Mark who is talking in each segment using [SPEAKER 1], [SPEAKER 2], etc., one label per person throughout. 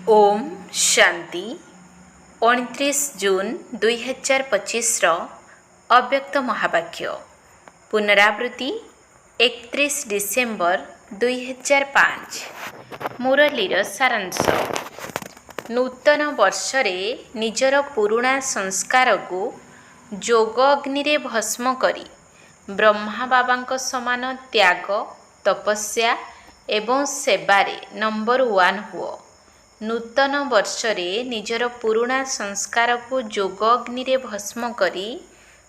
[SPEAKER 1] ओम शांति 29 जून 2025 अव्यक्त महावाक्य पुनरावृत्ति 31 डिसेम्बर 2005 मुरलीर सारांश। नूतन वर्षरे निजर पुरुणा संस्कार को जोग अग्नि रे भस्म करी ब्रह्मा बाबा समान त्याग तपस्या एवं सेवारे नंबर 1 हुओ। नूतन वर्षरे निजर पुरुणा संस्कार को जोग अग्नि रे भस्म करी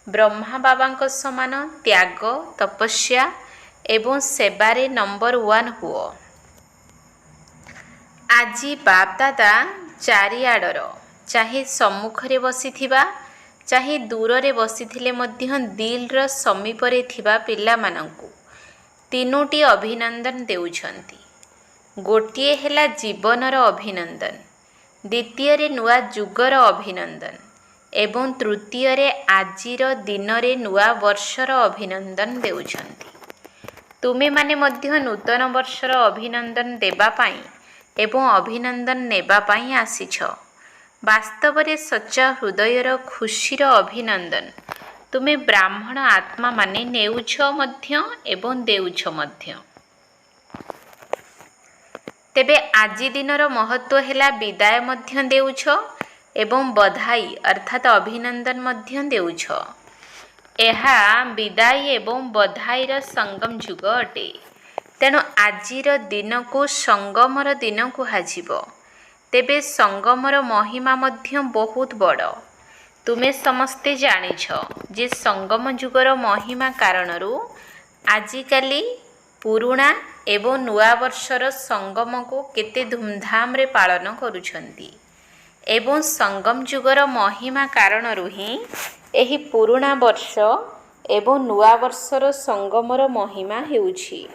[SPEAKER 1] ब्रह्मा बाबा समान त्याग तपस्या एवं सेवारे नंबर 1 हुओ। आजी बाप दादा चारिआडर चाहे सम्मुखरे बसिथिबा चाहे दूररे बसिथिले मध्य दिलर समीपरे थिबा पिल्लामानंकु तीनोटी अभिनंदन देउछंती। गोटिए हेला जीवनर अभिनंदन, द्वितीय नुआ जुगर अभिनंदन एवं तृतीय आजिर दिनरे नुआ वर्षर अभिनंदन देउछंती। तुमे माने मध्य नूतन वर्षर अभिनंदन देबा पाई एवं अभिनंदन नेबा पाई आसीछ। वास्तवरे सच्चा हृदयर खुशीर अभिनंदन तुमे ब्राह्मण आत्मा माने नेउछ मध्य एवं देउछ मध्य। तेबे आजि दिनर महत्व हेला विदाय मध्य देउछ एवं बधाई अर्थात अभिनंदन मध्य देउछ। एहा विदाई एवं बधाईर संगम जुग अटे। तेणु आजिर दिन को संगमर दिन कुहाजिब। तेबे संगमर महिमा मध्य बहुत बड़। तुमे समस्ते जानिछ जे संगम जुगर महिमा कारणरू आजिकाली पुरुणा एवं नुआ वर्षर संगम को केते धूमधाम रे पालन करुछंती एवं संगम जुगर महिमा कारणरू ही एही पुरुणा वर्ष एवं नुआ वर्षर संगमर महिमा हेउछि।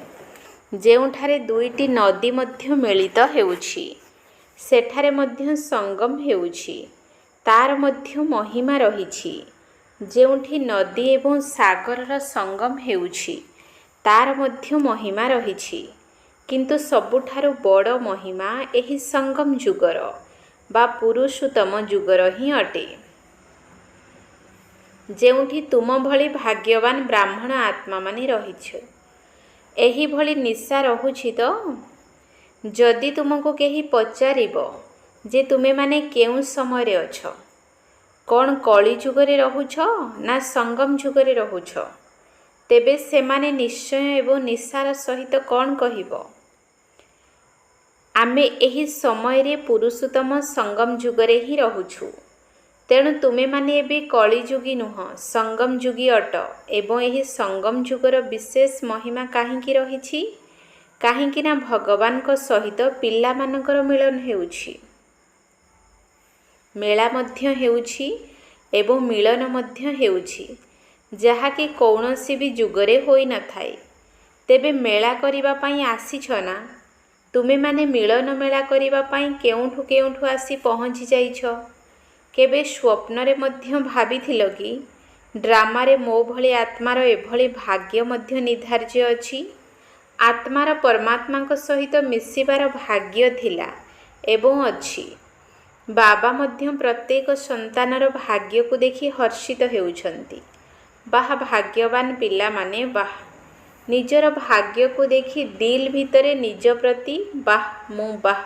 [SPEAKER 1] जेउठारे दुईटी नदी मध्य मिलित हेउछि सेठारे मध्य संगम हेउछि, तार मध्य महिमा रहिछि। जेउठी नदी एवं सागरर संगम हेउछि तार मध्य महिमा रहिछि, किंतु सबुठारु बड़ महिमा एही संगम जुगर बा पुरुषोत्तम जुगर ही अटे। जेउठी तुम भली भाग्यवान ब्राह्मण आत्मा माने रहिछ। एही भली निशा रहुछि तो जदि तुमको केही पचारिबो जे तुमे माने केउ समय रे अछ, कौन कली जुगरे रहुछ ना संगम जुगरे रहुछ, तेबे सेमाने निश्चय एवं निशार सहित कौन कहिबो आमे एही समय रे पुरुषोत्तम संगम जुगरे ही रहुछु। तेणु तुमे माने एबे कली जुगी नुह संगम जुगी अट एवं एही संगम जुगर विशेष महिमा काहींकी रहिछि काहींकी ना भगवान को सहित पिल्ला मानकर मिलन हेउछि, मेला मध्य हेउछि एवं मिलन मध्य हेउछि जहाँकि कौनसी भी जुगरे होई न थाए। तेबे मेला करिबा पाई आसीछ ना, तुमे माने मिलन मेला करिबा पाई केउठु केउठु आसी पहुँची जाइछ। केबे स्वप्नरे मध्य भाबिथिल कि ड्रामारे मो भली आत्मार एभली भाग्य मध्य निर्धार्य अछि। आत्मार परमात्मा को सहित मिसिबार भाग्य थिला एवं अछि। बाबा मध्य प्रत्येक संतानर भाग्य को देखि हर्षित हेउछंती। बाह भाग्यवान पिला माने बाह निजर भाग्य को देखि दिल भितरे निज प्रति बाह मु बाह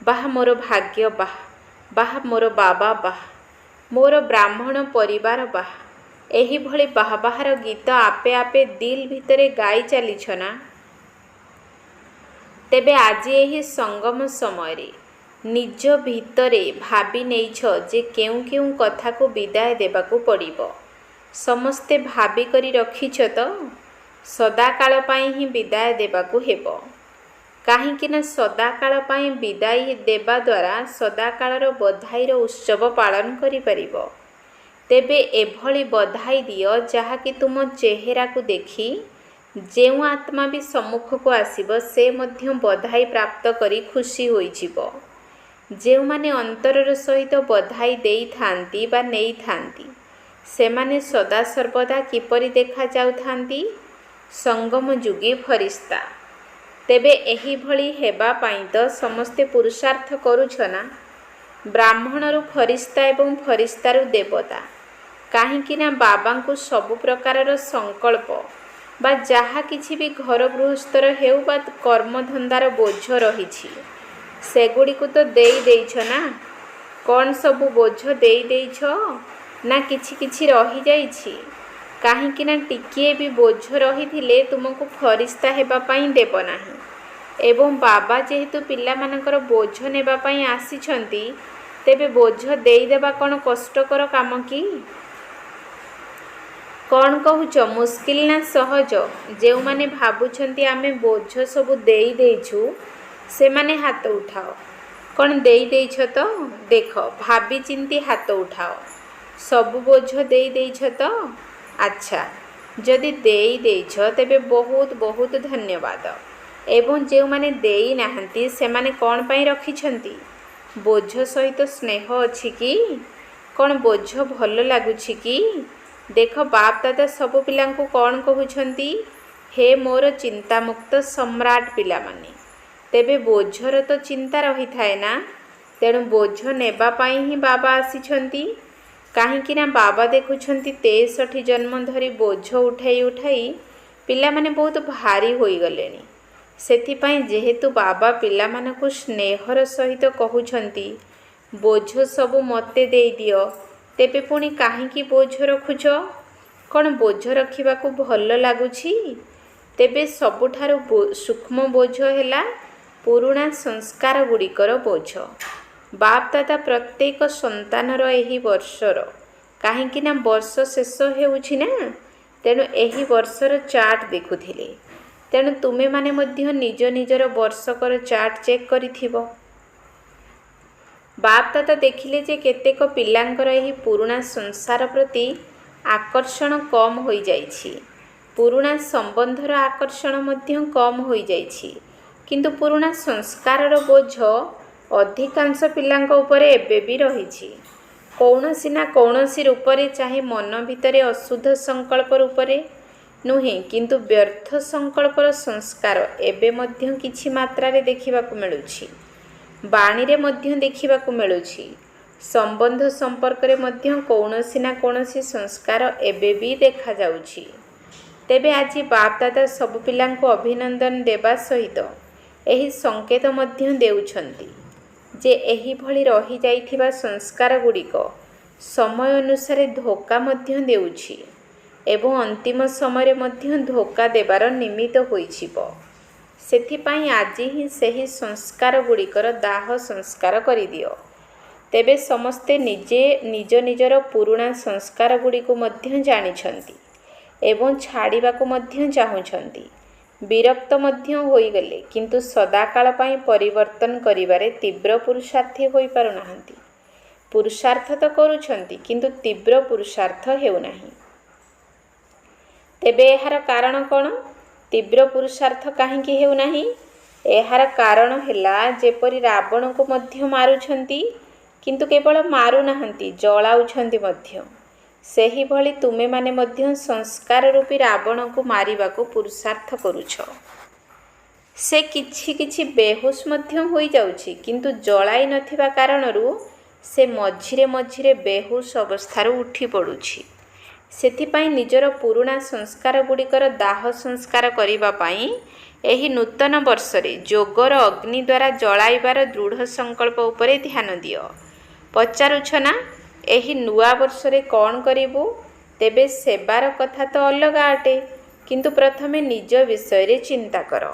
[SPEAKER 1] बाह मोर भाग्य बाह बाह मोर बाबा बाह मोर ब्राह्मण परिवार बाह एही भली बाह बाहर गीत आपे आपे दिल भितरे गाई चलीछ ना। तेबे आजि एही संगम समय रे निज भितरे भाबी नेइछ जे केउ केउ कथा को विदाय देबाकू पड़िबो। समस्ते भाबी करी रखिछ तो सदाकाल पाई ही विदाय देबाकू हेबो। काहींकि ना सदाकाल पाई विदाय देबा द्वारा सदाकालर बधाईर उत्सव पालन करि परिबो। तेबे एभली बधाई दियो जहाँकि तुम चेहरा को देखी जेउ आत्मा भी सम्मुख को आसीबो से मध्य बधाई प्राप्त करी खुशी होई जिवो। जेउ माने अंतरर सहित बधाई देई थांती बा नेई थांती सेमाने सदा सर्वदा किपरि देखा जाउथांती संगम जुगी फरिश्ता। ତେବେ ଏହିଭଳି ହେବା ପାଇଁ ତ ସମସ୍ତେ ପୁରୁଷାର୍ଥ କରୁଛ ନା। ବ୍ରାହ୍ମଣରୁ ଫରିସ୍ତା ଏବଂ ଫରିସ୍ତାରୁ ଦେବତା। କାହିଁକି ନା ବାବାଙ୍କୁ ସବୁ ପ୍ରକାରର ସଂକଳ୍ପ ବା ଯାହା କିଛି ବି ଘର ଗୃହସ୍ଥର ହେଉ ବା କର୍ମଧନ୍ଦାର ବୋଝ ରହିଛି ସେଗୁଡ଼ିକୁ ତ ଦେଇଛ ନା। କ'ଣ ସବୁ ବୋଝ ଦେଇଛ ନା କିଛି କିଛି ରହିଯାଇଛି? କାହିଁକି ନା ଟିକିଏ ବି ବୋଝ ରହିଥିଲେ ତୁମକୁ ଫରିସ୍ତା ହେବା ପାଇଁ ଦେବ ନାହିଁ। ଏବଂ ବାବା ଯେହେତୁ ପିଲାମାନଙ୍କର ବୋଝ ନେବା ପାଇଁ ଆସିଛନ୍ତି, ତେବେ ବୋଝ ଦେଇଦେବା କ'ଣ କଷ୍ଟକର କାମ କି? କ'ଣ କହୁଛ, ମୁସ୍କିଲ ନା ସହଜ? ଯେଉଁମାନେ ଭାବୁଛନ୍ତି ଆମେ ବୋଝ ସବୁ ଦେଇଛୁ ସେମାନେ ହାତ ଉଠାଅ। କ'ଣ ଦେଇଛ ତ? ଦେଖ, ଭାବି ଚିନ୍ତି ହାତ ଉଠାଅ। ସବୁ ବୋଝ ଦେଇଛ ତ? ଆଚ୍ଛା, ଯଦି ଦେଇଛ ତେବେ ବହୁତ ବହୁତ ଧନ୍ୟବାଦ। ଏବଂ ଯେଉଁମାନେ ଦେଇନାହାନ୍ତି ସେମାନେ କ'ଣ ପାଇଁ ରଖିଛନ୍ତି? ବୋଝ ସହିତ ସ୍ନେହ ଅଛି କି? କ'ଣ ବୋଝ ଭଲ ଲାଗୁଛି କି? ଦେଖ, ବାପ ଦାଦା ସବୁ ପିଲାଙ୍କୁ କ'ଣ କହୁଛନ୍ତି? ହେ ମୋର ଚିନ୍ତାମୁକ୍ତ ସମ୍ରାଟ ପିଲାମାନେ। ତେବେ ବୋଝର ତ ଚିନ୍ତା ରହିଥାଏ ନା। ତେଣୁ ବୋଝ ନେବା ପାଇଁ ହିଁ ବାବା ଆସିଛନ୍ତି। କାହିଁକି ନା ବାବା ଦେଖୁଛନ୍ତି 63 ଜନ୍ମ ଧରି ବୋଝ ଉଠାଇ ପିଲାମାନେ ବହୁତ ଭାରି ହୋଇଗଲେଣି। ସେଥିପାଇଁ ଯେହେତୁ ବାବା ପିଲାମାନଙ୍କୁ ସ୍ନେହର ସହିତ କହୁଛନ୍ତି ବୋଝ ସବୁ ମୋତେ ଦେଇଦିଅ, ତେବେ ପୁଣି କାହିଁକି ବୋଝ ରଖୁଛ? କ'ଣ ବୋଝ ରଖିବାକୁ ଭଲ ଲାଗୁଛି? ତେବେ ସବୁଠାରୁ ସୂକ୍ଷ୍ମ ବୋଝ ହେଲା ପୁରୁଣା ସଂସ୍କାର ଗୁଡ଼ିକର ବୋଝ। ବାପ ଦାଦା ପ୍ରତ୍ୟେକ ସନ୍ତାନର ଏହି ବର୍ଷର, କାହିଁକି ନା ବର୍ଷ ଶେଷ ହେଉଛି ନା, ତେଣୁ ଏହି ବର୍ଷର ଚାର୍ଟ ଦେଖୁଥିଲେ। ତେଣୁ ତୁମେମାନେ ମଧ୍ୟ ନିଜ ନିଜର ବର୍ଷକର ଚାର୍ଟ ଚେକ୍ କରିଥିବ। ବାପ ଦାଦା ଦେଖିଲେ ଯେ କେତେକ ପିଲାଙ୍କର ଏହି ପୁରୁଣା ସଂସାର ପ୍ରତି ଆକର୍ଷଣ କମ୍ ହୋଇଯାଇଛି। ପୁରୁଣା ସମ୍ବନ୍ଧର ଆକର୍ଷଣ ମଧ୍ୟ କମ୍ ହୋଇଯାଇଛି। କିନ୍ତୁ ପୁରୁଣା ସଂସ୍କାରର ବୋଝ ଅଧିକାଂଶ ପିଲାଙ୍କ ଉପରେ ଏବେ ବି ରହିଛି। କୌଣସି ନା କୌଣସି ରୂପରେ, ଚାहे ମନ ଭିତରେ ଅଶୁଦ୍ଧ ସଂକଳ୍ପ ରୂପରେ ନୁହେଁ, କିନ୍ତୁ ବ୍ୟର୍ଥ ସଂକଳ୍ପର ସଂସ୍କାର ଏବେ ମଧ୍ୟ କିଛି ମାତ୍ରାରେ ଦେଖିବାକୁ ମିଳୁଛି। ବାଣୀରେ ମଧ୍ୟ ଦେଖିବାକୁ ମିଳୁଛି। ସମ୍ବନ୍ଧ ସମ୍ପର୍କରେ ମଧ୍ୟ କୌଣସି ନା କୌଣସି ସଂସ୍କାର ଏବେ ବି ଦେଖାଯାଉଛି। ତେବେ ଆଜି ବାପ ଦାଦା ସବୁ ପିଲାଙ୍କୁ ଅଭିନନ୍ଦନ ଦେବା ସହିତ ଏହି ସଂକେତ ମଧ୍ୟ ଦେଉଛନ୍ତି ଯେ ଏହିଭଳି ରହିଯାଇଥିବା ସଂସ୍କାର ଗୁଡ଼ିକ ସମୟ ଅନୁସାରେ ଧୋକା ମଧ୍ୟ ଦେଉଛି ଏବଂ ଅନ୍ତିମ ସମୟରେ ମଧ୍ୟ ଧୋକା ଦେବାର ନିମିତ୍ତ ହୋଇଯିବ। ସେଥିପାଇଁ ଆଜି ହିଁ ସେହି ସଂସ୍କାର ଗୁଡ଼ିକର ଦାହ ସଂସ୍କାର କରିଦିଅ। ତେବେ ସମସ୍ତେ ନିଜ ନିଜର ପୁରୁଣା ସଂସ୍କାର ଗୁଡ଼ିକୁ ମଧ୍ୟ ଜାଣିଛନ୍ତି ଏବଂ ଛାଡ଼ିବାକୁ ମଧ୍ୟ ଚାହୁଁଛନ୍ତି। ବିରକ୍ତ ମଧ୍ୟ ହୋଇଗଲେ, କିନ୍ତୁ ସଦାକାଳ ପାଇଁ ପରିବର୍ତ୍ତନ କରିବାରେ ତୀବ୍ର ପୁରୁଷାର୍ଥୀ ହୋଇପାରୁନାହାନ୍ତି। ପୁରୁଷାର୍ଥ ତ କରୁଛନ୍ତି, କିନ୍ତୁ ତୀବ୍ର ପୁରୁଷାର୍ଥ ହେଉନାହିଁ। ତେବେ ଏହାର କାରଣ କ'ଣ? ତୀବ୍ର ପୁରୁଷାର୍ଥ କାହିଁକି ହେଉନାହିଁ? ଏହାର କାରଣ ହେଲା, ଯେପରି ରାବଣକୁ ମଧ୍ୟ ମାରୁଛନ୍ତି, କିନ୍ତୁ କେବଳ ମାରୁନାହାନ୍ତି, ଜଳାଉଛନ୍ତି ମଧ୍ୟ। ସେହିଭଳି ତୁମେମାନେ ମଧ୍ୟ ସଂସ୍କାର ରୂପୀ ରାବଣକୁ ମାରିବାକୁ ପୁରୁଷାର୍ଥ କରୁଛ। ସେ କିଛି କିଛି ବେହୋସ ମଧ୍ୟ ହୋଇଯାଉଛି, କିନ୍ତୁ ଜଳାଇ ନଥିବା କାରଣରୁ ସେ ମଝିରେ ମଝିରେ ବେହୋସ ଅବସ୍ଥାରୁ ଉଠି ପଡ଼ୁଛି। ସେଥିପାଇଁ ନିଜର ପୁରୁଣା ସଂସ୍କାର ଗୁଡ଼ିକର ଦାହ ସଂସ୍କାର କରିବା ପାଇଁ ଏହି ନୂତନ ବର୍ଷରେ ଯୋଗର ଅଗ୍ନି ଦ୍ୱାରା ଜଳାଇବାର ଦୃଢ଼ ସଂକଳ୍ପ ଉପରେ ଧ୍ୟାନ ଦିଅ। ପଚାରୁଛ ନା, ଏହି ନୂଆ ବର୍ଷରେ କ'ଣ କରିବୁ? ତେବେ ସେବାର କଥା ତ ଅଲଗା ଅଟେ, କିନ୍ତୁ ପ୍ରଥମେ ନିଜ ବିଷୟରେ ଚିନ୍ତା କର।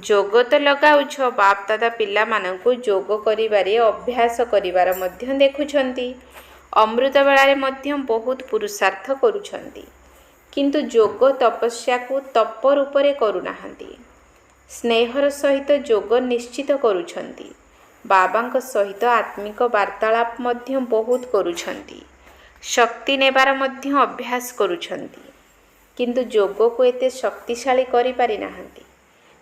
[SPEAKER 1] ଯୋଗ ତ ଲଗାଉଛ, ବାପ ଦାଦା ପିଲାମାନଙ୍କୁ ଯୋଗ କରିବାରେ ଅଭ୍ୟାସ କରିବାର ମଧ୍ୟ ଦେଖୁଛନ୍ତି। ଅମୃତ ବେଳାରେ ମଧ୍ୟ ବହୁତ ପୁରୁଷାର୍ଥ କରୁଛନ୍ତି, କିନ୍ତୁ ଯୋଗ ତପସ୍ୟାକୁ ତପ ରୂପରେ କରୁନାହାନ୍ତି। ସ୍ନେହର ସହିତ ଯୋଗ ନିଶ୍ଚିତ କରୁଛନ୍ତି। ବାବାଙ୍କ ସହିତ ଆତ୍ମିକ ବାର୍ତ୍ତାଳାପ ମଧ୍ୟ ବହୁତ କରୁଛନ୍ତି। ଶକ୍ତି ନେବାର ମଧ୍ୟ ଅଭ୍ୟାସ କରୁଛନ୍ତି, କିନ୍ତୁ ଯୋଗକୁ ଏତେ ଶକ୍ତିଶାଳୀ କରିପାରିନାହାନ୍ତି।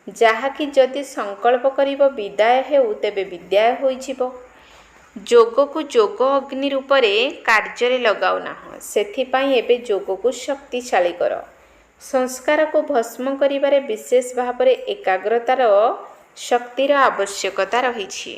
[SPEAKER 1] ଯାହାକି ଯଦି ସଂକଳ୍ପ କରିବ ବିଦାୟ ହେଉ, ତେବେ ବିଦାୟ ହୋଇଯିବ। ଯୋଗକୁ ଯୋଗ ଅଗ୍ନି ରୂପରେ କାର୍ଯ୍ୟରେ ଲଗାଉ ନାହଁ। ସେଥିପାଇଁ ଏବେ ଯୋଗକୁ ଶକ୍ତିଶାଳୀ କର। संस्कार को भस्म करिबारे विशेष भाव एकाग्रतार शक्तिर आवश्यकता रही।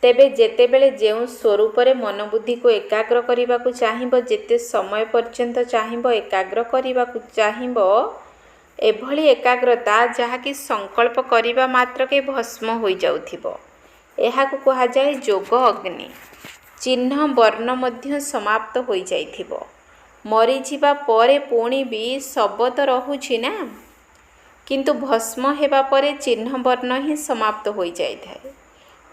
[SPEAKER 1] तेबे जेतेबेले जेउ स्वरूपरे मनबुद्धि को एकाग्र करने को चाहिए, जेते समय पर्यंत चाहिए एकाग्र करने को चाहिए, एभली एकाग्रता जहाँकि संकल्प करिबा मात्र के भस्म हो जाउथिबो। एहाकु कहा जाए जोग अग्नि। चिन्ह वर्ण मध्य समाप्त हो जाइथिबो। मरीजिबा परे पुणी भी शब तो रहुछि ना, किंतु भस्म हेबा परे चिन्ह वर्ण ही समाप्त हो जाइथाए।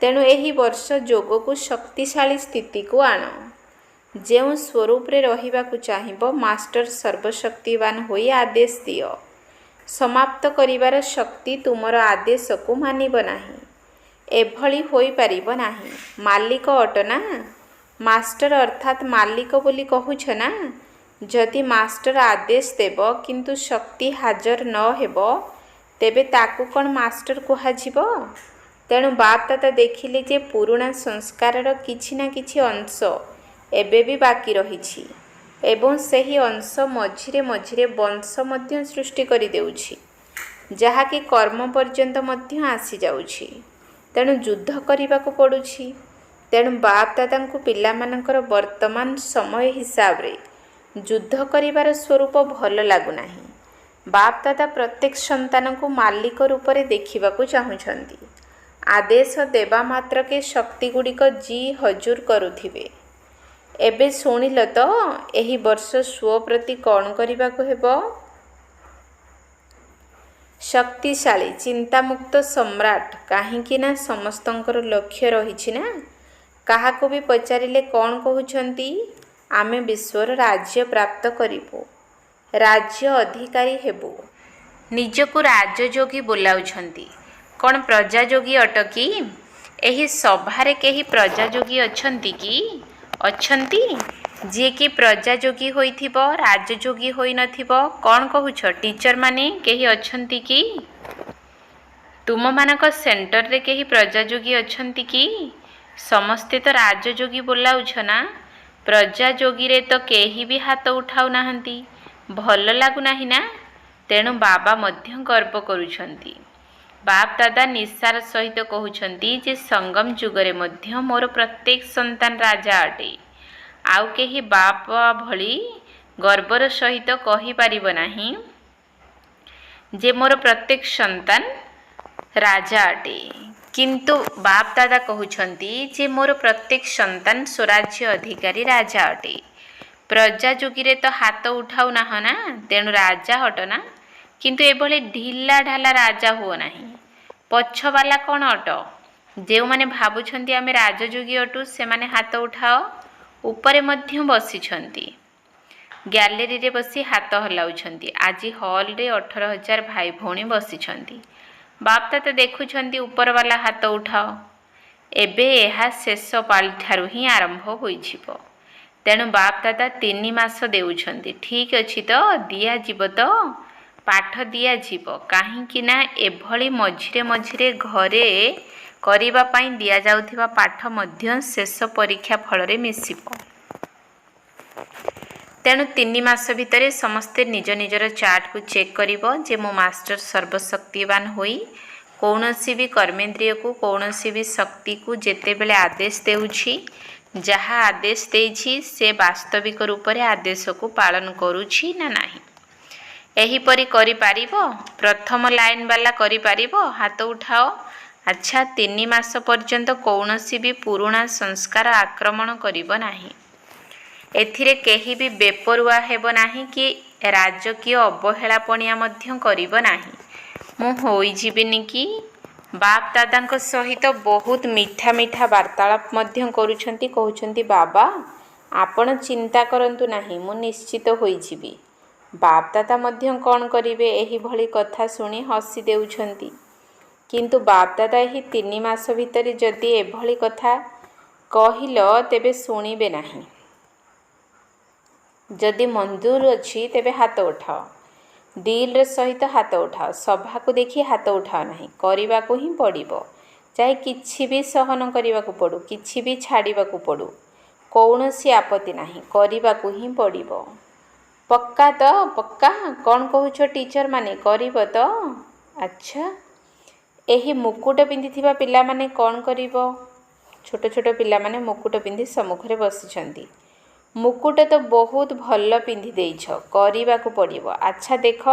[SPEAKER 1] तेणु एही वर्ष जोग को शक्तिशाली स्थिति को आण। जेउ स्वरूप रे रहिबा को चाहिबो, मास्टर सर्वशक्तिवान होई आदेश दियो। समाप्त करिबार शक्ति तुमर आदेश को मानिब नाही। एभली होई परिब नाही। मालिक अट ना, मास्टर अर्थात मालिक बोली कहूछ ना। जदि मास्टर आदेश देब किंतु शक्ति हाजर न हेबो, तेबे ताकू कौन मास्टर कुहाजिबो। तेणु बाप दादा देखिले जे पुराणा संस्कार किछि ना किछि अंश एबे भी बाकी रहिछि एवं सही अंश मझिरे मझिरे वंश मध्य सृष्टि करि देउछि, जहाँकि कर्म पर्यंत मध्य आसी जाउछि। तेणु युद्ध करने को पड़ुछि। तेणु बाप दादा को पिलामानंकर वर्तमान समय हिसाब रे युद्ध करिबार स्वरूप भल लागुनाही। बाप दादा प्रत्येक संतान को मालिक रूप में देखा चाहूँगी। आदेश देवा मात्र के शक्ति गुड़िक जी हजूर करुथिबे। एबे शुणिल तो एही वर्ष स्व प्रति कौन करने को हेबो। शक्तिशाली चिंतामुक्त सम्राट, कहीं ना समस्तंकर लक्ष्य रही ना। काहाको भी पचारिले कौन कहउछंती, आमे विश्वर राज्य प्राप्त करिबो, राज्य अधिकारी हेबो। निजको राजयोगी बोलाउछंती, कौन प्रजायोगी अटकी? एही सभारे केही प्रजायोगी अछंती कि? अछंती। जे कि प्रजायोगी होइथिबो, राजयोगी होई नथिबो। कौन कहूछ? टीचर माने केही अछंती कि? तुम मानक सेंटर रे केही प्रजायोगी अछंती कि? समस्ते तो राजयोगी बोलाउछ ना। प्रजायोगी रे तो केही भी हाथ उठाउ नाहंती। भल लागु नाही ना। तेणु बाबा मध्य गर्व करुछंती। बाप दादा निस्सार सहित कहउछंती जे संगम जुगरे मध्य मोर प्रत्येक संतान राजा अटे। आउ केही बाप भली गर्वर सहित कहि परिब नाही जे मोर प्रत्येक संतान राजा अटे। किंतु बाप दादा कहउछंती जे मोर प्रत्येक संतान स्वराज्य अधिकारी राजा अटे। प्रजा जोगी तो हाथ उठाऊ नाह ना, तेणु राजा हट ना। किंतु एभली ढिला ढाला राजा हुओ नाही। पछवाला कौन अट? जो माने भाबुछंती आमे राजयोगी अटू, से माने हाथ उठाओ। उपरे मध्य बसिछंती, गैलेरी रे बसी हाथ हलाउछंती। आज हॉल रे 18,000 भाई भौणी बसिछंती। बाप दादा देखुछंती ऊपर वाला हाथ उठाओ। एबे एहा शेष पाली ठारू ही आरंभ होइछिबो। तेणु बाप दादा 3 मास देउछंती। ठीक अछि तो दिया जीव तो पाठ दिया जीव, काहींकि ना एभली मझिरे मझिरे घरे करिबा पाई दिया जाउथिबा पाठ मध्य शेष परीक्षा फल रे मिसिबो। तेणु 3 मास भितरे समस्ते निज निजर चार्ट को चेक करिबो जे मो मास्टर सर्वशक्तिवान होई कौनसी भी कर्मेंद्रिय को, कौनसी भी शक्ति को जेते बेले आदेश देउछि, जहा आदेश देइछि से वास्तविक रूप रे आदेश को पालन करुछि ना नाही। एहीपरि करि पारिबो। प्रथम लाइन वाला करि पारिबो, हाथ उठाओ। अच्छा, 3 मास पर्यंत कौनसी भी पुराणा संस्कार आक्रमण करिबो नाही। एथिरे केही भी बेपरुआ हेबो नाही कि राजकीय अवहेलापणिया मध्य करिबो नाही। मु होई जिबिनी कि बाप दादांक सहित बहुत मीठा मीठा वार्तालाप मध्य करुछंती। कहउछंती बाबा आपण चिंता करंतु नाही, मु निश्चित होई जिबी। बाप दादा मध्य कौन करिवे एही भली कथा सुनी हसी देउछंती। किंतु बाप दादा एही 3 मास भितरे जदि एभली कथा कहिल तेबे सुनिबे नाही। जदि मंजूर अछि तेबे हाथ उठाओ। दिल सहित हाथ उठाओ। सभा को देखी हाथ उठाओ नहीं, करने को ही पड़ो। चाहे किछि भी सहन करने को पड़ू, किछि भी छाड़ा को पड़ू, कौन सी आपत्ति नहीं, करने को ही पड़ो। ପକ୍କା ତ? ପକ୍କା କ'ଣ କହୁଛ ଟିଚର ମାନେ, କରିବ ତ? ଆଚ୍ଛା, ଏହି ମୁକୁଟ ପିନ୍ଧିଥିବା ପିଲାମାନେ କ'ଣ କରିବ? ଛୋଟ ଛୋଟ ପିଲାମାନେ ମୁକୁଟ ପିନ୍ଧି ସମ୍ମୁଖରେ ବସିଛନ୍ତି। ମୁକୁଟ ତ ବହୁତ ଭଲ ପିନ୍ଧି ଦେଇଛ, କରିବାକୁ ପଡ଼ିବ। ଆଚ୍ଛା ଦେଖ,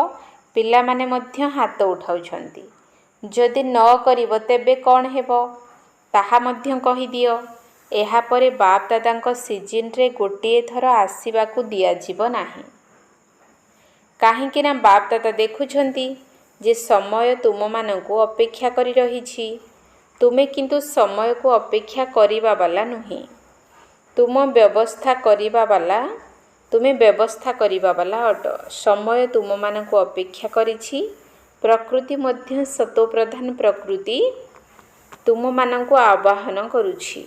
[SPEAKER 1] ପିଲାମାନେ ମଧ୍ୟ ହାତ ଉଠାଉଛନ୍ତି। ଯଦି ନ କରିବ ତେବେ କ'ଣ ହେବ ତାହା ମଧ୍ୟ କହିଦିଅ। ଏହାପରେ ବାପ ଦାଦାଙ୍କ ସିଜିନରେ ଗୋଟିଏ ଥର ଆସିବାକୁ ଦିଆଯିବ ନାହିଁ। କାହିଁକି ନା ବାପ ଦାଦା ଦେଖୁଛନ୍ତି ଯେ ସମୟ ତୁମମାନଙ୍କୁ ଅପେକ୍ଷା କରି ରହିଛି। ତୁମେ କିନ୍ତୁ ସମୟକୁ ଅପେକ୍ଷା କରିବା ବାଲା ନୁହେଁ। ତୁମେ ବ୍ୟବସ୍ଥା କରିବା ବାଲା ଅଟ। ସମୟ ତୁମମାନଙ୍କୁ ଅପେକ୍ଷା କରିଛି। ପ୍ରକୃତି ମଧ୍ୟ ସତୋପ୍ରଧାନ ପ୍ରକୃତି ତୁମମାନଙ୍କୁ ଆବାହନ କରୁଛି।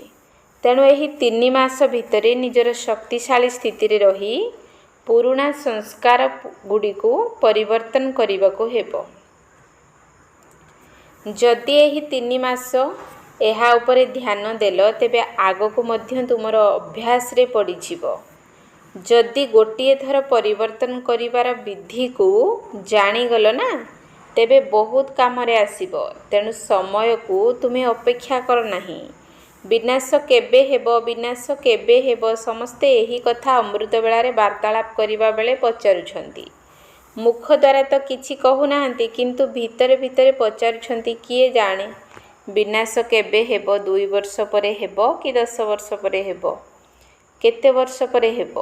[SPEAKER 1] ତେଣୁ ଏହି 3 ମାସ ଭିତରେ ନିଜର ଶକ୍ତିଶାଳୀ ସ୍ଥିତିରେ ରହି ପୁରୁଣା ସଂସ୍କାର ଗୁଡ଼ିକୁ ପରିବର୍ତ୍ତନ କରିବାକୁ ହେବ। ଯଦି ଏହି 3 ମାସ ଏହା ଉପରେ ଧ୍ୟାନ ଦେଲ ତେବେ ଆଗକୁ ମଧ୍ୟ ତୁମର ଅଭ୍ୟାସରେ ପଡ଼ିଯିବ। ଯଦି ଗୋଟିଏ ଥର ପରିବର୍ତ୍ତନ କରିବାର ବିଧିକୁ ଜାଣିଗଲ ନା, ତେବେ ବହୁତ କାମରେ ଆସିବ। ତେଣୁ ସମୟକୁ ତୁମେ ଅପେକ୍ଷା କର ନାହିଁ। ବିନାଶ କେବେ ହେବ, ବିନାଶ କେବେ ହେବ, ସମସ୍ତେ ଏହି କଥା ଅମୃତ ବେଳାରେ ବାର୍ତ୍ତାଳାପ କରିବା ବେଳେ ପଚାରୁଛନ୍ତି। ମୁଖ ଦ୍ୱାରା ତ କିଛି କହୁନାହାନ୍ତି, କିନ୍ତୁ ଭିତରେ ଭିତରେ ପଚାରୁଛନ୍ତି, କିଏ ଜାଣେ ବିନାଶ କେବେ ହେବ? 2 ବର୍ଷ ପରେ ହେବ କି 10 ବର୍ଷ ପରେ ହେବ, କେତେ ବର୍ଷ ପରେ ହେବ?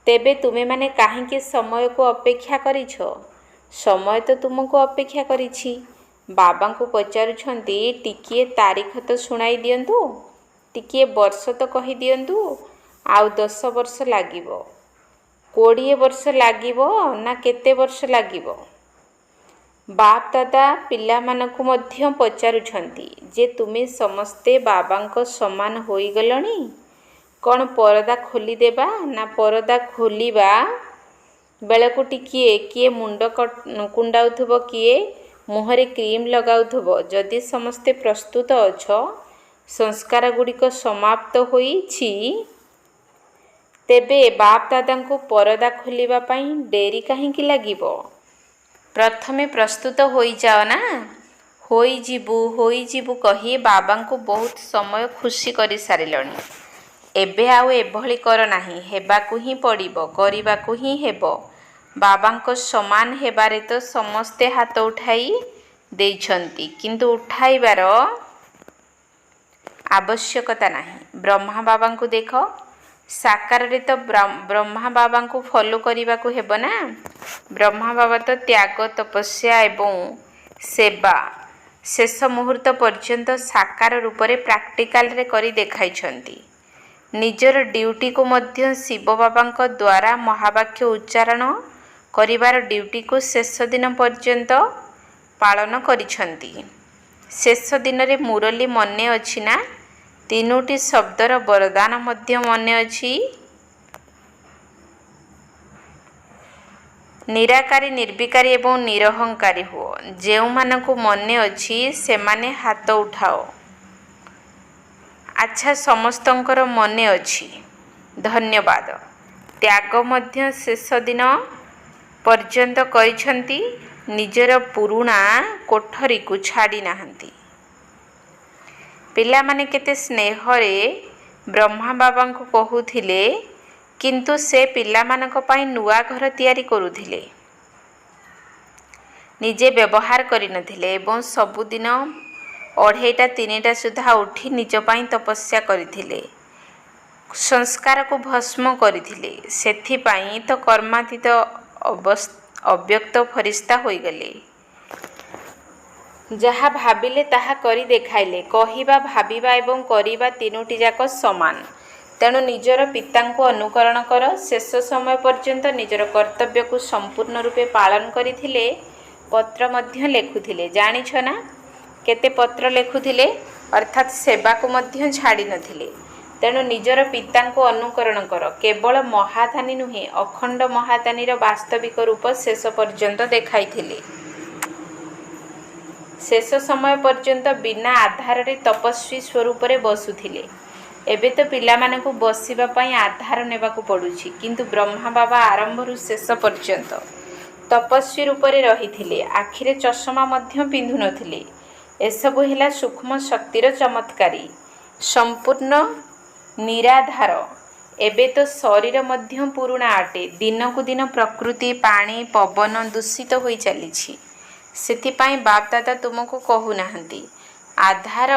[SPEAKER 1] ତେବେ ତୁମେମାନେ କାହିଁକି ସମୟକୁ ଅପେକ୍ଷା କରିଛ? ସମୟ ତ ତୁମକୁ ଅପେକ୍ଷା କରିଛି। ବାବାଙ୍କୁ ପଚାରୁଛନ୍ତି, ଟିକିଏ ତାରିଖ ତ ଶୁଣାଇ ଦିଅନ୍ତୁ, ଟିକିଏ ବର୍ଷ ତ କହିଦିଅନ୍ତୁ। ଆଉ 10 ବର୍ଷ ଲାଗିବ, 20 ବର୍ଷ ଲାଗିବ ନା କେତେ ବର୍ଷ ଲାଗିବ? ବାପ ଦାଦା ପିଲାମାନଙ୍କୁ ମଧ୍ୟ ପଚାରୁଛନ୍ତି ଯେ ତୁମେ ସମସ୍ତେ ବାବାଙ୍କ ସମାନ ହୋଇଗଲଣି? କ'ଣ ପରଦା ଖୋଲିଦେବା ନା ପରଦା ଖୋଲିବା ବେଳକୁ କିଏ ମୁଣ୍ଡ କୁଣ୍ଡାଉଥିବ, କିଏ ମୁହଁରେ କ୍ରିମ୍ ଲଗାଉଥିବ? ଯଦି ସମସ୍ତେ ପ୍ରସ୍ତୁତ ଅଛ, ସଂସ୍କାର ଗୁଡ଼ିକ ସମାପ୍ତ ହୋଇଛି, ତେବେ ବାପ ଦାଦାଙ୍କୁ ପରଦା ଖୋଲିବା ପାଇଁ ଡେରି କାହିଁକି ଲାଗିବ? ପ୍ରଥମେ ପ୍ରସ୍ତୁତ ହୋଇଯାଅ ନା। ହୋଇଯିବୁ କହି ବାବାଙ୍କୁ ବହୁତ ସମୟ ଖୁସି କରିସାରିଲଣି। ଏବେ ଆଉ ଏଭଳି କର ନାହିଁ। ହେବାକୁ ହିଁ ପଡ଼ିବ, କରିବାକୁ ହିଁ ହେବ। ବାବାଙ୍କ ସମାନ ହେବାରେ ତ ସମସ୍ତେ ହାତ ଉଠାଇ ଦେଇଛନ୍ତି, କିନ୍ତୁ ଉଠାଇବାର ଆବଶ୍ୟକତା ନାହିଁ। ବ୍ରହ୍ମା ବାବାଙ୍କୁ ଦେଖ, ସାକାରରେ ତ ବ୍ରହ୍ମା ବାବାଙ୍କୁ ଫଲୋ କରିବାକୁ ହେବ ନା। ବ୍ରହ୍ମା ବାବା ତ ତ୍ୟାଗ, ତପସ୍ୟା ଏବଂ ସେବା ଶେଷ ମୁହୂର୍ତ୍ତ ପର୍ଯ୍ୟନ୍ତ ସାକାର ରୂପରେ ପ୍ରାକ୍ଟିକାଲରେ କରି ଦେଖାଇଛନ୍ତି। ନିଜର ଡ୍ୟୁଟିକୁ ମଧ୍ୟ ଶିବ ବାବାଙ୍କ ଦ୍ୱାରା ମହାବାକ୍ୟ ଉଚ୍ଚାରଣ କରିବାର ଡ୍ୟୁଟିକୁ ଶେଷ ଦିନ ପର୍ଯ୍ୟନ୍ତ ପାଳନ କରିଛନ୍ତି। ଶେଷ ଦିନରେ ମୁରଲୀ ମନେ ଅଛି ନା? 3ଟି ଶବ୍ଦର ବରଦାନ ମଧ୍ୟ ମନେ ଅଛି। ନିରାକାରୀ, ନିର୍ବିକାରୀ ଏବଂ ନିରହଙ୍କାରୀ ହୁଅ। ଯେଉଁମାନଙ୍କୁ ମନେ ଅଛି ସେମାନେ ହାତ ଉଠାଅ। ଆଚ୍ଛା, ସମସ୍ତଙ୍କର ମନେ ଅଛି, ଧନ୍ୟବାଦ। ତ୍ୟାଗ ମଧ୍ୟ ଶେଷ ଦିନ ପର୍ଯ୍ୟନ୍ତ କରିଛନ୍ତି, ନିଜର ପୁରୁଣା କୋଠରୀକୁ ଛାଡ଼ି ନାହାନ୍ତି। ପିଲାମାନେ କେତେ ସ୍ନେହରେ ବ୍ରହ୍ମା ବାବାଙ୍କୁ କହୁଥିଲେ, କିନ୍ତୁ ସେ ପିଲାମାନଙ୍କ ପାଇଁ ନୂଆ ଘର ତିଆରି କରୁଥିଲେ, ନିଜେ ବ୍ୟବହାର କରିନଥିଲେ ଏବଂ ସବୁଦିନ 2:30 3ଟା ସୁଦ୍ଧା ଉଠି ନିଜ ପାଇଁ ତପସ୍ୟା କରିଥିଲେ, ସଂସ୍କାରକୁ ଭସ୍ମ କରିଥିଲେ। ସେଥିପାଇଁ ତ କର୍ମାତୀତ ଅବ୍ୟକ୍ତ ଫରିସ୍ତା ହୋଇଗଲେ। ଯାହା ଭାବିଲେ ତାହା କରି ଦେଖାଇଲେ। କହିବା, ଭାବିବା ଏବଂ କରିବା 3ଟି ଯାକ ସମାନ। ତେଣୁ ନିଜର ପିତାଙ୍କୁ ଅନୁକରଣ କର। ଶେଷ ସମୟ ପର୍ଯ୍ୟନ୍ତ ନିଜର କର୍ତ୍ତବ୍ୟକୁ ସମ୍ପୂର୍ଣ୍ଣ ରୂପେ ପାଳନ କରିଥିଲେ। ପତ୍ର ମଧ୍ୟ ଲେଖୁଥିଲେ, ଜାଣିଛ ନା? କେତେ ପତ୍ର ଲେଖୁଥିଲେ, ଅର୍ଥାତ୍ ସେବାକୁ ମଧ୍ୟ ଛାଡ଼ି ନଥିଲେ। ତେଣୁ ନିଜର ପିତାଙ୍କୁ ଅନୁକରଣ କର। କେବଳ ମହାଦାନୀ ନୁହେଁ, ଅଖଣ୍ଡ ମହାଦାନୀର ବାସ୍ତବିକ ରୂପ ଶେଷ ପର୍ଯ୍ୟନ୍ତ ଦେଖାଇଥିଲେ। ଶେଷ ସମୟ ପର୍ଯ୍ୟନ୍ତ ବିନା ଆଧାରରେ ତପସ୍ୱୀ ସ୍ୱରୂପରେ ବସୁଥିଲେ ଏବେ ତ ପିଲାମାନଙ୍କୁ ବସିବା ପାଇଁ ଆଧାର ନେବାକୁ ପଡ଼ୁଛି, କିନ୍ତୁ ବ୍ରହ୍ମା ବାବା ଆରମ୍ଭରୁ ଶେଷ ପର୍ଯ୍ୟନ୍ତ ତପସ୍ୱୀ ରୂପରେ ରହିଥିଲେ। ଆଖିରେ ଚଷମା ମଧ୍ୟ ପିନ୍ଧୁନଥିଲେ। ଏସବୁ ହେଲା ସୂକ୍ଷ୍ମ ଶକ୍ତିର ଚମତ୍କାରୀ, ସମ୍ପୂର୍ଣ୍ଣ ନିରାଧାର। ଏବେ ତ ଶରୀର ମଧ୍ୟ ପୁରୁଣା ଅଟେ। ଦିନକୁ ଦିନ ପ୍ରକୃତି, ପାଣି, ପବନ ଦୂଷିତ ହୋଇ ଚାଲିଛି। ସେଥିପାଇଁ ବାପ ଦାଦା ତୁମକୁ କହୁନାହାନ୍ତି ଆଧାର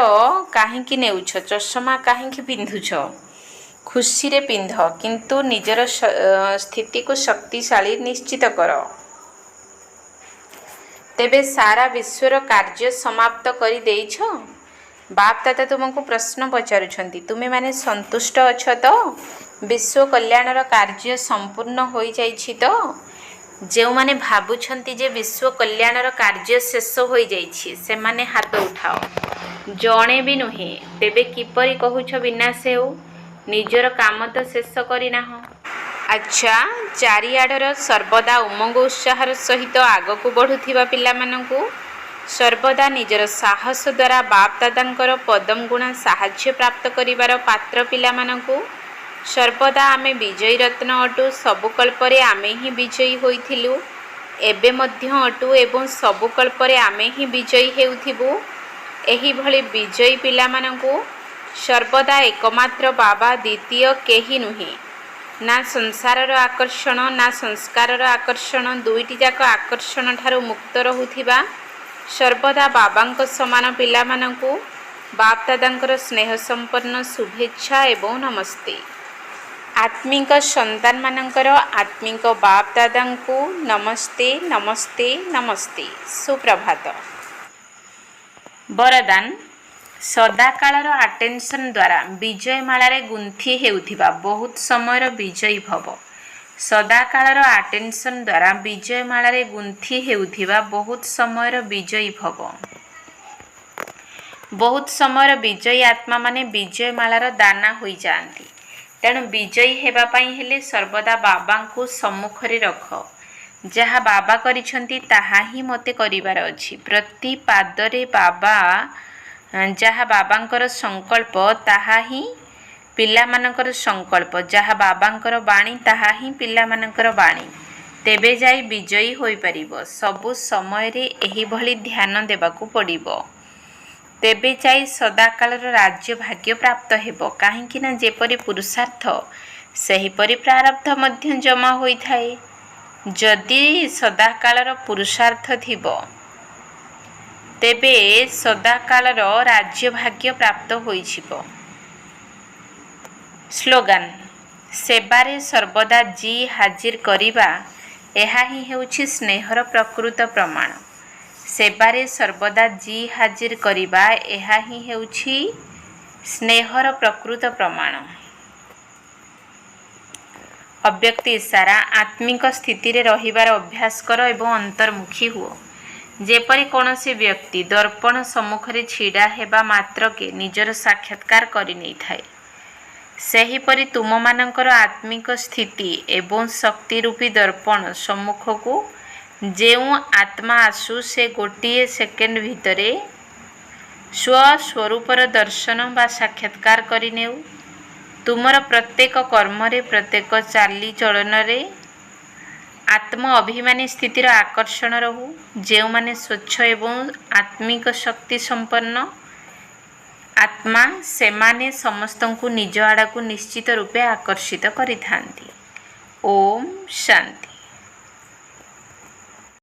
[SPEAKER 1] କାହିଁକି ନେଉଛ, ଚଷମା କାହିଁକି ପିନ୍ଧୁଛ। ଖୁସିରେ ପିନ୍ଧ, କିନ୍ତୁ ନିଜର ସ୍ଥିତିକୁ ଶକ୍ତିଶାଳୀ ନିଶ୍ଚିତ କର। ତେବେ ସାରା ବିଶ୍ୱର କାର୍ଯ୍ୟ ସମାପ୍ତ କରି ଦେଇଛ? ବାପ ଦାଦା ତୁମକୁ ପ୍ରଶ୍ନ ପଚାରୁଛନ୍ତି, ତୁମେମାନେ ସନ୍ତୁଷ୍ଟ ଅଛ ତ? ବିଶ୍ୱ କଲ୍ୟାଣର କାର୍ଯ୍ୟ ସମ୍ପୂର୍ଣ୍ଣ ହୋଇଯାଇଛି ତ? ଯେଉଁମାନେ ଭାବୁଛନ୍ତି ଯେ ବିଶ୍ୱ କଲ୍ୟାଣର କାର୍ଯ୍ୟ ଶେଷ ହୋଇଯାଇଛି, ସେମାନେ ହାତ ଉଠାଅ। ଜଣେ ବି ନୁହେଁ। ତେବେ କିପରି କହୁଛ ବିନାଶ ହେଉ? ନିଜର କାମ ତ ଶେଷ କରିନାହଁ। ଆଚ୍ଛା, ଚାରିଆଡ଼ର ସର୍ବଦା ଉମଙ୍ଗ ଉତ୍ସାହର ସହିତ ଆଗକୁ ବଢ଼ୁଥିବା ପିଲାମାନଙ୍କୁ, ସର୍ବଦା ନିଜର ସାହସ ଦ୍ୱାରା ବାପ ଦାଦାଙ୍କର ପଦମଗୁଣା ସାହାଯ୍ୟ ପ୍ରାପ୍ତ କରିବାର ପାତ୍ର ପିଲାମାନଙ୍କୁ, ସର୍ବଦା ଆମେ ବିଜୟୀ ରତ୍ନ ଅଟୁ। ସବୁ କଳ୍ପରେ ଆମେ ହିଁ ବିଜୟୀ ହୋଇଥିଲୁ, ଏବେ ମଧ୍ୟ ଅଟୁ ଏବଂ ସବୁ କଳ୍ପରେ ଆମେ ହିଁ ବିଜୟୀ ହେଉଥିବୁ। ଏହିଭଳି ବିଜୟୀ ପିଲାମାନଙ୍କୁ ସର୍ବଦା ଏକମାତ୍ର ବାବା, ଦ୍ୱିତୀୟ କେହି ନୁହେଁ। ନା ସଂସାରର ଆକର୍ଷଣ, ନା ସଂସ୍କାରର ଆକର୍ଷଣ, ଦୁଇଟି ଯାକ ଆକର୍ଷଣ ଠାରୁ ମୁକ୍ତ ରହୁଥିବା ସର୍ବଦା ବାବାଙ୍କ ସମାନ ପିଲାମାନଙ୍କୁ ବାପ ଦାଦାଙ୍କର ସ୍ନେହ ସମ୍ପନ୍ନ ଶୁଭେଚ୍ଛା ଏବଂ ନମସ୍ତେ। ଆତ୍ମିକ ସନ୍ତାନମାନଙ୍କର ଆତ୍ମିକ ବାପ ଦାଦାଙ୍କୁ ନମସ୍ତେ, ନମସ୍ତେ, ନମସ୍ତେ। ସୁପ୍ରଭାତ। ବରଦାନ: ସଦାକାଳର ଆଟେନସନ୍ ଦ୍ୱାରା ବିଜୟମାଳାରେ ଗୁନ୍ଥି ହେଉଥିବା ବହୁତ ସମୟର ବିଜୟୀ ଭବ। ସଦାକାଳର ଆଟେନସନ୍ ଦ୍ୱାରା ବିଜୟମାଳାରେ ଗୁନ୍ଥି ହେଉଥିବା ବହୁତ ସମୟର ବିଜୟୀ ଭବ। ବହୁତ ସମୟର ବିଜୟୀ ଆତ୍ମାମାନେ ବିଜୟମାଳାର ଦାନା ହୋଇଯାଆନ୍ତି। ତେଣୁ ବିଜୟୀ ହେବା ପାଇଁ ହେଲେ ସର୍ବଦା ବାବାଙ୍କୁ ସମ୍ମୁଖରେ ରଖ। ଯାହା ବାବା କରିଛନ୍ତି ତାହା ହିଁ ମୋତେ କରିବାର ଅଛି। ପ୍ରତି ପାଦରେ ବାବା, ଯାହା ବାବାଙ୍କର ସଂକଳ୍ପ ତାହା ହିଁ ପିଲାମାନଙ୍କର ସଂକଳ୍ପ। ଯାହା ବାବାଙ୍କର ବାଣୀ ତାହା ହିଁ ପିଲାମାନଙ୍କର ବାଣୀ। ତେବେ ଯାଇ ବିଜୟୀ ହୋଇପାରିବ। ସବୁ ସମୟରେ ଏହିଭଳି ଧ୍ୟାନ ଦେବାକୁ ପଡ଼ିବ। ତେବେ ଯାଇ ସଦାକାଳର ରାଜ୍ୟ ଭାଗ୍ୟ ପ୍ରାପ୍ତ ହେବ। କାହିଁକି ନା ଯେପରି ପୁରୁଷାର୍ଥ ସେହିପରି ପ୍ରାରବ୍ଧ ମଧ୍ୟ ଜମା ହୋଇଥାଏ। ଯଦି ସଦାକାଳର ପୁରୁଷାର୍ଥ ଥିବ, ତେବେ ସଦାକାଳର ରାଜ୍ୟ ଭାଗ୍ୟ ପ୍ରାପ୍ତ ହୋଇଯିବ। ସ୍ଲୋଗାନ: ସେବାରେ ସର୍ବଦା ଜି ହାଜିର କରିବା, ଏହା ହିଁ ହେଉଛି ସ୍ନେହର ପ୍ରକୃତ ପ୍ରମାଣ। ସେବାରେ ସର୍ବଦା ଜି ହାଜିର କରିବା, ଏହା ହିଁ ହେଉଛି ସ୍ନେହର ପ୍ରକୃତ ପ୍ରମାଣ। ଅବ୍ୟକ୍ତ ଇଶାରା: ଆତ୍ମିକ ସ୍ଥିତିରେ ରହିବାର ଅଭ୍ୟାସ କର ଏବଂ ଅନ୍ତର୍ମୁଖୀ ହୁଅ। ଯେପରି କୌଣସି ବ୍ୟକ୍ତି ଦର୍ପଣ ସମ୍ମୁଖରେ ଛିଡ଼ା ହେବା ମାତ୍ରକେ ନିଜର ସାକ୍ଷାତକାର କରିନେଇଥାଏ, ସେହିପରି ତୁମମାନଙ୍କର ଆତ୍ମିକ ସ୍ଥିତି ଏବଂ ଶକ୍ତିରୂପୀ ଦର୍ପଣ ସମ୍ମୁଖକୁ ଯେଉଁ ଆତ୍ମା ଆସୁ, ସେ ଗୋଟିଏ ସେକେଣ୍ଡ ଭିତରେ ସ୍ୱସ୍ୱରୂପର ଦର୍ଶନ ବା ସାକ୍ଷାତକାର କରିନେଉ। ତୁମର ପ୍ରତ୍ୟେକ କର୍ମରେ, ପ୍ରତ୍ୟେକ ଚାଲିଚଳନରେ ଆତ୍ମ ଅଭିମାନୀ ସ୍ଥିତିର ଆକର୍ଷଣ ରହୁ। ଯେଉଁମାନେ ସ୍ୱଚ୍ଛ ଏବଂ ଆତ୍ମିକ ଶକ୍ତି ସମ୍ପନ୍ନ ଆତ୍ମା, ସେମାନେ ସମସ୍ତଙ୍କୁ ନିଜ ଆଡ଼କୁ ନିଶ୍ଚିତ ରୂପେ ଆକର୍ଷିତ କରିଥାନ୍ତି। ଓମ୍ ଶାନ୍ତି।